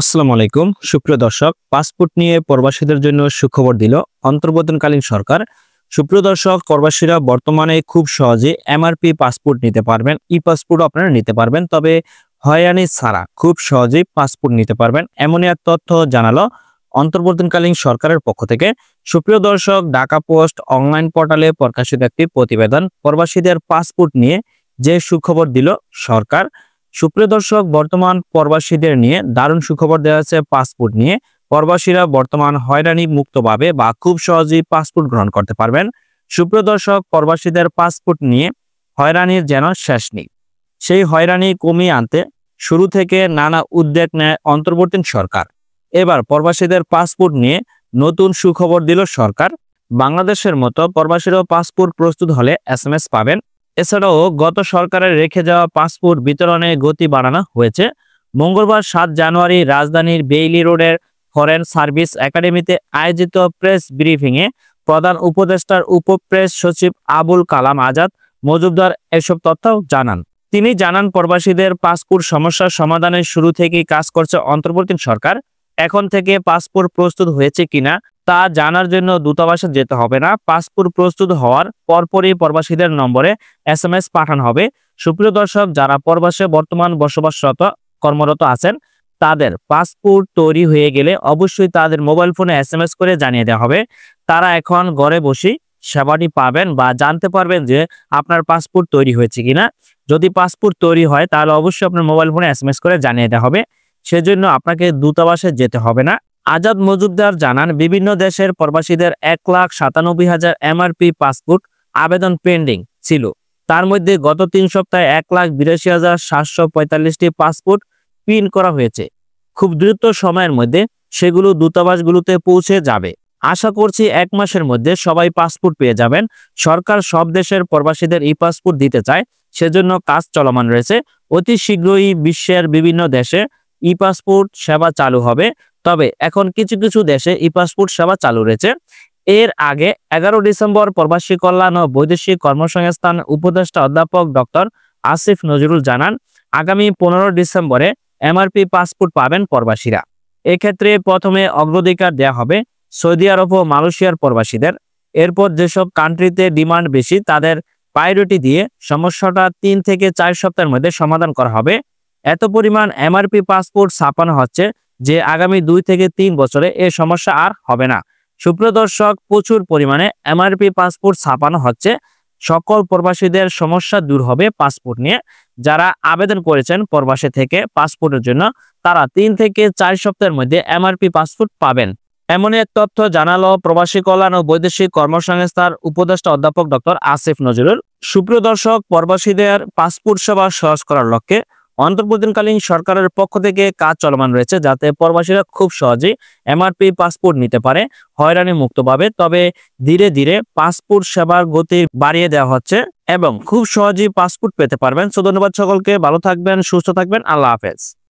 আসসালামু আলাইকুম সুপ্রিয় দর্শক, পাসপোর্ট নিয়ে প্রবাসীদের জন্য সুখবর দিল অন্তর্বর্তীকালীন সরকার। সুপ্রিয় দর্শক, প্রবাসীরা বর্তমানে খুব সহজে এমআরপি পাসপোর্ট নিতে পারবেন। ই পাসপোর্ট আপনারা নিতে পারবেন, তবে হয়রানি ছাড়া খুব সহজেই পাসপোর্ট নিতে পারবেন, এমনই এক তথ্য জানালো অন্তর্বর্তীকালীন সরকারের পক্ষ থেকে। সুপ্রিয় দর্শক, ঢাকা পোস্ট অনলাইন পোর্টালে প্রকাশিত একটি প্রতিবেদন প্রবাসীদের পাসপোর্ট নিয়ে যে সুখবর দিল সরকার। সুপ্রিয় দর্শক, বর্তমান প্রবাসীদের নিয়ে দারুণ সুখবর দেওয়া হয়েছে পাসপোর্ট নিয়ে। প্রবাসীরা বর্তমান হয়রানি মুক্তভাবে বা খুব সহজেই পাসপোর্ট গ্রহণ করতে পারবেন। সুপ্রিয় দর্শক, প্রবাসীদের পাসপোর্ট নিয়ে হয়রানির যেন শেষ নেই। সেই হয়রানি কমিয়ে আনতে শুরু থেকে নানা উদ্যোগ নেয় অন্তর্বর্তী সরকার। এবার প্রবাসীদের পাসপোর্ট নিয়ে নতুন সুখবর দিল সরকার। বাংলাদেশের মতো প্রবাসীরাও পাসপোর্ট প্রস্তুত হলে SMS পাবেন। এছাড়াও গত সরকারের রেখে যাওয়া পাসপোর্ট বিতরণে গতি বাড়ানো হয়েছে। মঙ্গলবার 7 জানুয়ারি রাজধানীর বেইলি রোডের ফরেন সার্ভিস একাডেমিতে আয়োজিত প্রেস ব্রিফিংয়ে প্রধান উপদেষ্টার উপপ্রেস সচিব আবুল কালাম আজাদ মজুমদার এসব তথ্য জানান। তিনি জানান, প্রবাসীদের পাসপোর্ট সমস্যার সমাধানের শুরু থেকেই কাজ করছে অন্তর্বর্তী সরকার। এখন থেকে পাসপোর্ট প্রস্তুত হয়েছে কিনা তা জানার জন্য দূতাবাসে যেতে হবে না। পাসপোর্ট প্রস্তুত হওয়ার পরপরই প্রবাসীদের নম্বরে SMS পাঠানো হবে। সুপ্রিয় দর্শক, যারা প্রবাসে বর্তমান বসবাসরত কর্মরত আছেন, তাদের পাসপোর্ট তৈরি হয়ে গেলে অবশ্যই তাদের মোবাইল ফোনে SMS করে জানিয়ে দেওয়া হবে। তারা এখন ঘরে বসেই সেবাটি পাবেন বা জানতে পারবেন যে আপনার পাসপোর্ট তৈরি হয়েছে কিনা। যদি পাসপোর্ট তৈরি হয় তাহলে অবশ্যই আপনার মোবাইল ফোনে SMS করে জানিয়ে দেওয়া হবে। সেজন্য আপনাকে দূতাবাসে যেতে হবে না। আজাদ মজুমদার জানান, বিভিন্ন দেশের প্রবাসীদের 1,97,000 এমআরপি পাসপোর্ট আবেদন পেন্ডিং ছিল। তার মধ্যে গত 3 সপ্তাহে 1,82,745টি পাসপোর্ট প্রিন্ট করা হয়েছে। খুব দ্রুত সময়ের মধ্যে সেগুলো দূতাবাসগুলোতে পৌঁছে যাবে। আশা করছি 1 মাসের মধ্যে সবাই পাসপোর্ট পেয়ে যাবেন। সরকার সব দেশের প্রবাসীদের ই পাসপোর্ট দিতে চায়, সেজন্য কাজ চলমান রয়েছে। অতি শীঘ্রই বিশ্বের বিভিন্ন দেশে ই পাসপোর্ট সেবা চালু হবে। তবে এখন কিছু কিছু দেশে ই পাসপোর্ট সেবা চালু রয়েছে। এর আগে 11 ডিসেম্বর প্রবাসী কল্যাণ ও বৈদেশিক কর্মসংস্থান উপদেষ্টা অধ্যাপক ডক্টর আসিফ নজরুল জানান, আগামী 15 ডিসেম্বরে এমআরপি পাসপোর্ট পাবেন প্রবাসীরা। এক্ষেত্রে প্রথমে অগ্রাধিকার দেওয়া হবে সৌদি আরব ও মালয়েশিয়ার প্রবাসীদের। এরপর যেসব কান্ট্রিতে ডিমান্ড বেশি তাদের প্রায়োরিটি দিয়ে সমস্যাটা 3 থেকে 4 সপ্তাহের মধ্যে সমাধান করা হবে। এত পরিমাণ এমআরপি পাসপোর্ট ছাপানো হচ্ছে যে আগামী 2 থেকে 3 বছরে এ সমস্যা আর হবে না। সুপ্রিয় দর্শক, প্রচুর পরিমাণে এমআরপি পাসপোর্ট ছাপানো হচ্ছে। সকল প্রবাসীদের সমস্যা দূর হবে পাসপোর্ট নিয়ে। যারা আবেদন করেছেন প্রবাসী থেকে পাসপোর্টের জন্য, তারা 3 থেকে 4 সপ্তাহের মধ্যে এমআরপি পাসপোর্ট পাবেন। এমন এক তথ্য জানালো প্রবাসী কল্যাণ ও বৈদেশিক কর্মসংস্থান উপদেষ্টা অধ্যাপক ডক্টর আসিফ নজরুল। সুপ্রিয় দর্শক, প্রবাসীদের পাসপোর্ট সেবা সহজ করার লক্ষ্যে অন্তর্বর্তীকালীন সরকারের পক্ষ থেকে কাজ চলমান রয়েছে, যাতে প্রবাসীরা খুব সহজেই এমআরপি পাসপোর্ট নিতে পারে হয়রানি মুক্তভাবে। তবে ধীরে ধীরে পাসপোর্ট সেবার গতি বাড়িয়ে দেওয়া হচ্ছে এবং খুব সহজেই পাসপোর্ট পেতে পারবেন। ধন্যবাদ সকলকে, ভালো থাকবেন, সুস্থ থাকবেন, আল্লাহ হাফেজ।